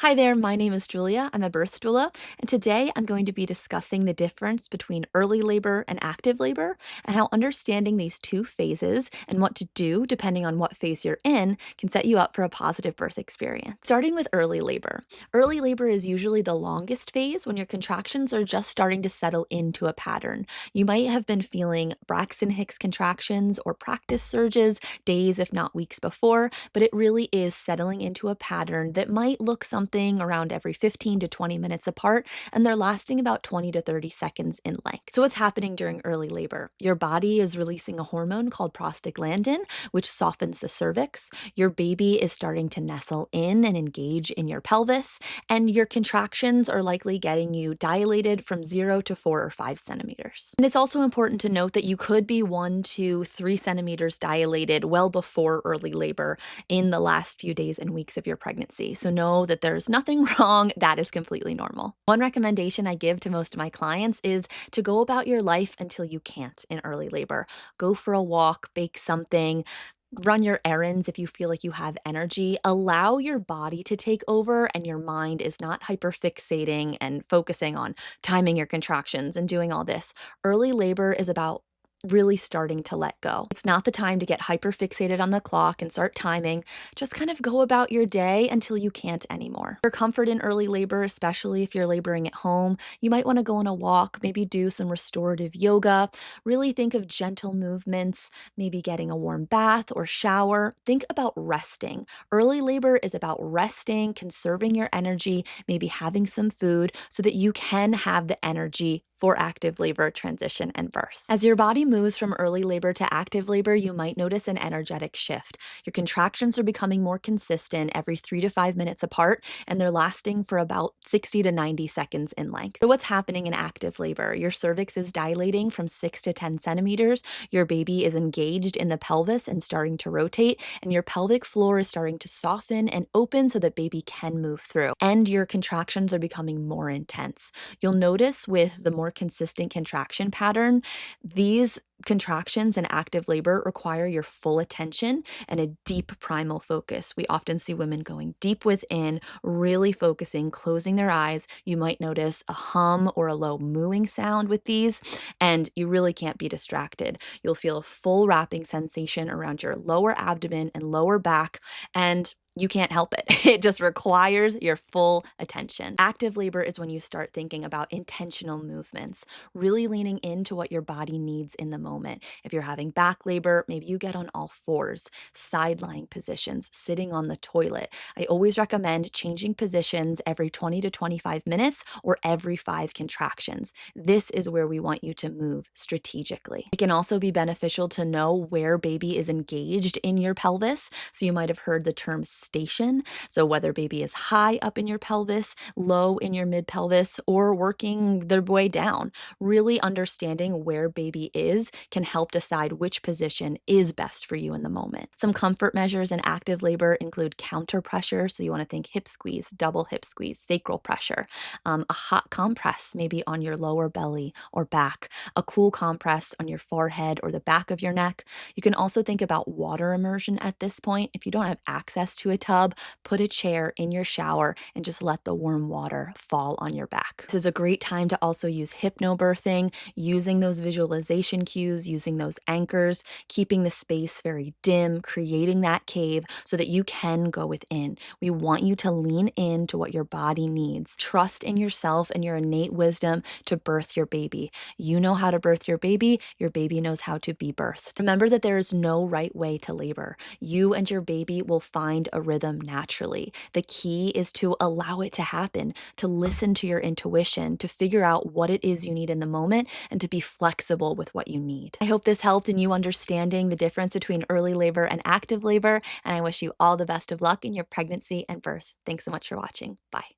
Hi there, my name is Julia. I'm a birth doula, and today I'm going to be discussing the difference between early labor and active labor and how understanding these two phases and what to do depending on what phase you're in can set you up for a positive birth experience. Starting with early labor. Early labor is usually the longest phase when your contractions are just starting to settle into a pattern. You might have been feeling Braxton Hicks contractions or practice surges days, if not weeks before, but it really is settling into a pattern that might look something around every 15 to 20 minutes apart, and they're lasting about 20 to 30 seconds in length. So what's happening during early labor? Your body is releasing a hormone called prostaglandin, which softens the cervix. Your baby is starting to nestle in and engage in your pelvis, and your contractions are likely getting you dilated from 0 to 4 or 5 centimeters. And it's also important to note that you could be 1 to 3 centimeters dilated well before early labor in the last few days and weeks of your pregnancy. So know that there's nothing wrong. That is completely normal. One recommendation I give to most of my clients is to go about your life until you can't in early labor. Go for a walk, bake something, run your errands if you feel like you have energy. Allow your body to take over and your mind is not hyperfixating and focusing on timing your contractions and doing all this. Early labor is about really starting to let go. It's not the time to get hyper fixated on the clock and start timing. Just kind of go about your day until you can't anymore. For comfort in early labor, especially if you're laboring at home, you might want to go on a walk, maybe do some restorative yoga. Really think of gentle movements, maybe getting a warm bath or shower. Think about resting. Early labor is about resting, conserving your energy, maybe having some food so that you can have the energy for active labor, transition, and birth. As your body moves from early labor to active labor, you might notice an energetic shift. Your contractions are becoming more consistent every 3 to 5 minutes apart, and they're lasting for about 60 to 90 seconds in length. So what's happening in active labor? Your cervix is dilating from 6 to 10 centimeters, your baby is engaged in the pelvis and starting to rotate, and your pelvic floor is starting to soften and open so that baby can move through. And your contractions are becoming more intense. You'll notice with the more consistent contraction pattern, these contractions in active labor require your full attention and a deep primal focus. We often see women going deep within, really focusing, closing their eyes. You might notice a hum or a low mooing sound with these, and you really can't be distracted. You'll feel a full wrapping sensation around your lower abdomen and lower back, and you can't help it. It just requires your full attention. Active labor is when you start thinking about intentional movements, really leaning into what your body needs in the moment. If you're having back labor, maybe you get on all fours, side lying positions, sitting on the toilet. I always recommend changing positions every 20 to 25 minutes or every 5 contractions. This is where we want you to move strategically. It can also be beneficial to know where baby is engaged in your pelvis. So you might have heard the term station. So whether baby is high up in your pelvis, low in your mid pelvis, or working their way down, really understanding where baby is can help decide which position is best for you in the moment. Some comfort measures in active labor include counter pressure. So you want to think hip squeeze, double hip squeeze, sacral pressure, a hot compress maybe on your lower belly or back, a cool compress on your forehead or the back of your neck. You can also think about water immersion at this point. If you don't have access to a tub, put a chair in your shower and just let the warm water fall on your back. This is a great time to also use HypnoBirthing, using those visualization cues, using those anchors, keeping the space very dim, creating that cave so that you can go within. We want you to lean into what your body needs. Trust in yourself and your innate wisdom to birth your baby. You know how to birth your baby knows how to be birthed. Remember that there is no right way to labor. You and your baby will find a rhythm naturally. The key is to allow it to happen, to listen to your intuition, to figure out what it is you need in the moment, and to be flexible with what you need. I hope this helped in you understanding the difference between early labor and active labor, and I wish you all the best of luck in your pregnancy and birth. Thanks so much for watching. Bye.